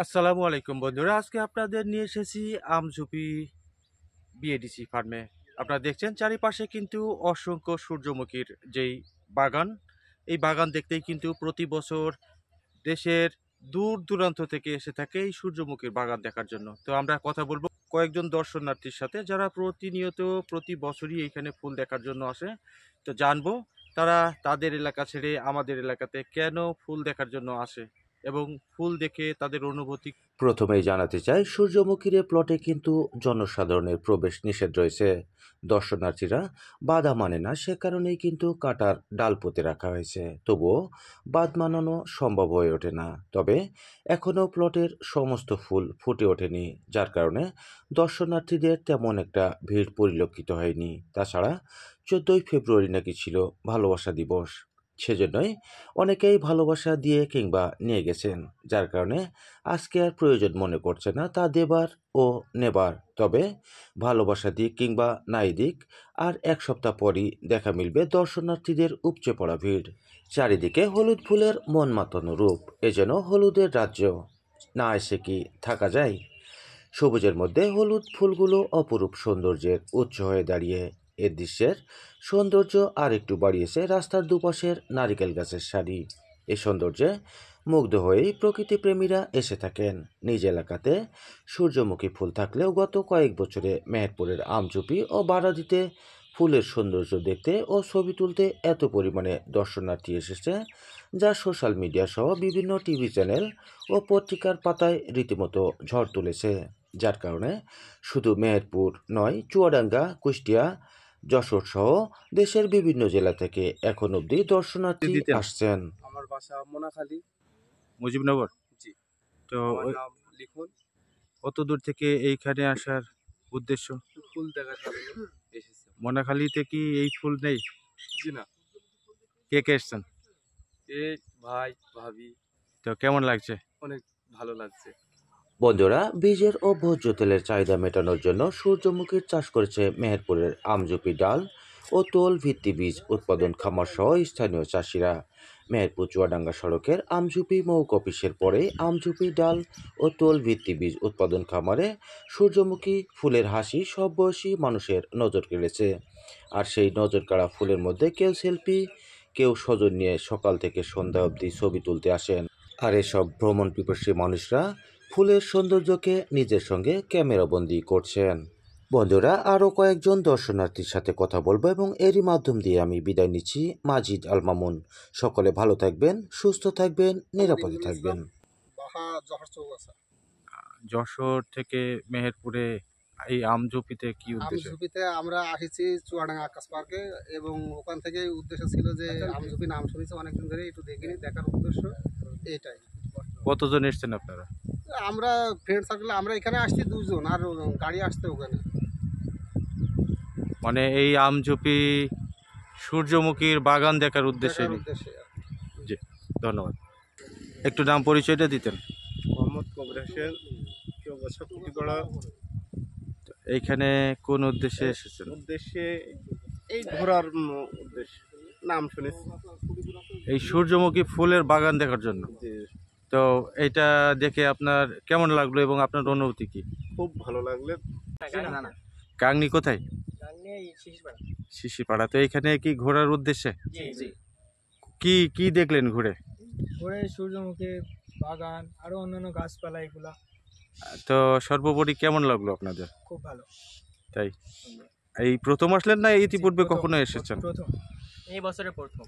আসসালামু আলাইকুম বন্ধুরা, আজকে আপনাদের নিয়ে এসেছি আমঝুপি বিএডিসি ফার্মে। আপনারা দেখছেন চারিপাশে কিন্তু অসংখ্য সূর্যমুখীর যেই বাগান, এই বাগান দেখতেই কিন্তু প্রতি বছর দেশের দূর দূরান্ত থেকে এসে থাকে এই সূর্যমুখীর বাগান দেখার জন্য। তো আমরা কথা বলবো কয়েকজন দর্শনার্থীর সাথে যারা প্রতিনিয়ত প্রতি বছরই এইখানে ফুল দেখার জন্য আসে। তো জানবো তারা তাদের এলাকা ছেড়ে আমাদের এলাকাতে কেন ফুল দেখার জন্য আসে এবং ফুল দেখে তাদের অনুভূতি। প্রথমেই জানাতে চাই, সূর্যমুখীর এ প্লটে কিন্তু জনসাধারণের প্রবেশ নিষেধ রয়েছে। দর্শনার্থীরা বাধা মানে না, সে কারণেই কিন্তু কাটার ডাল পুঁতে রাখা হয়েছে। তবুও বাঁধ মানানো সম্ভব হয়ে ওঠে না। তবে এখনও প্লটের সমস্ত ফুল ফুটে ওঠেনি, যার কারণে দর্শনার্থীদের তেমন একটা ভিড় পরিলক্ষিত হয়নি। তাছাড়া 14ই ফেব্রুয়ারি নাকি ছিল ভালোবাসা দিবস, সেজন্যই অনেকেই ভালোবাসা দিয়ে কিংবা নিয়ে গেছেন, যার কারণে আজকে আর প্রয়োজন মনে করছে না তা দেবার ও নেবার। তবে ভালোবাসা দিক কিংবা নাই দিক, আর এক সপ্তাহ পরই দেখা মিলবে দর্শনার্থীদের উপচে পড়া ভিড়। চারিদিকে হলুদ ফুলের মন মাতানো রূপ, এ যেন হলুদের রাজ্য। না এসে কি থাকা যায়? সবুজের মধ্যে হলুদ ফুলগুলো অপরূপ সৌন্দর্যের উৎস হয়ে দাঁড়িয়ে। এ দৃশ্যের সৌন্দর্য আর একটু বাড়িয়েছে রাস্তার দুপাশের নারিকেল গাছের সারি। এই সৌন্দর্যে মুগ্ধ হয়েই প্রকৃতিপ্রেমীরা এসে থাকেন। নিজ এলাকাতে সূর্যমুখী ফুল থাকলেও গত কয়েক বছরে মেহেরপুরের আমঝুপি ও বারাদিতে ফুলের সৌন্দর্য দেখতে ও ছবি তুলতে এত পরিমাণে দর্শনার্থী এসেছে, যা সোশ্যাল মিডিয়া সহ বিভিন্ন টিভি চ্যানেল ও পত্রিকার পাতায় রীতিমতো ঝড় তুলেছে। যার কারণে শুধু মেহেরপুর নয়, চুয়াডাঙ্গা, কুষ্টিয়া, যশোর সহ দেশের বিভিন্ন জেলা থেকে এখন অবধি দর্শনার্থী আসছেন। আমার বাসা মোনাখালী। মুজিবনগর। জি। তো আমার নাম লিখুন। কত দূর থেকে এইখানে আসার উদ্দেশ্য? ফুল দেখার কারণে এসেছি। মনাখালীতে কি এই ফুল নেই? জি না, কে কে এসছেন? এই ভাই ভাবি। তো কেমন লাগছে? অনেক ভালো লাগছে। বন্ধুরা, বীজের ও ভোজ্য তেলের চাহিদা মেটানোর জন্য সূর্যমুখীর চাষ করেছে মেহেরপুরের আমঝুপি ডাল ও তোল ভিত্তি বীজ উৎপাদন খামার সহ স্থানীয় চাষিরা। মেহেরপুর চুয়াডাঙ্গা সড়কের আমঝুপি মৌক অফিসের পরে আমঝুপি ডাল ও তোল ভিত্তি বীজ উৎপাদন খামারে সূর্যমুখী ফুলের হাসি সব বয়সী মানুষের নজর কেড়েছে। আর সেই নজর কাড়া ফুলের মধ্যে কেউ সেলফি, কেউ স্বজন নিয়ে সকাল থেকে সন্ধ্যা অবধি ছবি তুলতে আসেন। আর এসব ভ্রমণ পিপাসী মানুষরা ফুলের সৌন্দর্যকে নিজের সঙ্গে ক্যামেরাবন্দি করছেন। বন্ধুরা, আরও কয়েকজন দর্শনার্থীর সাথে কথা বলবো এবং এরই মাধ্যম দিয়ে আমি বিদায় নিচ্ছি। মাজিদ আল মামুন। সকলে ভালো থাকবেন, সুস্থ থাকবেন, নিরাপদে থাকবেন। যশোর থেকে মেহেরপুরে এই আমঝুপিতে কি উদ্দেশ্য? আমঝুপিতে আমরা আসিছি চুয়াডাঙ্গা আকাশ পার্কে, এবং ওখান থেকে উদ্দেশ্য ছিল যে আমঝুপি নাম শুনেছি অনেকদিন ধরে, একটু দেখিনি, দেখার উদ্দেশ্য এইটাই। কতজন এসছেন আপনারা? আমরা ফ্রেন্ড সার্কেল আমরা এখানে আসছি দুজন, আর গাড়ি আসতে ওখানে। মানে এই আমঝুপি সূর্যমুখীর বাগান দেখার উদ্দেশ্যে? দেখার উদ্দেশ্যে। জি, ধন্যবাদ। একটু নাম পরিচয়টা দিতেন। মোহাম্মদ কবির হোসেন, চৌগাছা পুটিপাড়া। এইখানে কোন উদ্দেশ্যে এসেছেন? উদ্দেশ্যে এই ঘোরার উদ্দেশ্য, নাম শুনেছি। এই সূর্যমুখী ফুলের বাগান দেখার জন্য? যে তো এটা দেখে আপনার কেমন লাগলো এবং আপনার অনুভূতি কি? খুব ভালো লাগলে। গাংনি কোথায়? শিশিরপাড়া। তো এইখানে কি ঘোরার উদ্দেশ্যে? কি কি দেখলেন ঘুরে? ঘুরে সূর্যমুখী বাগান, আরো অন্যান্য গাছপালা, এগুলা। তো সর্বোপরি কেমন লাগলো আপনাদের? খুব ভালো। তাই এই প্রথম আসলেন না ইতিপূর্বে কখনো এসেছেন? প্রথম, এই বছরে প্রথম।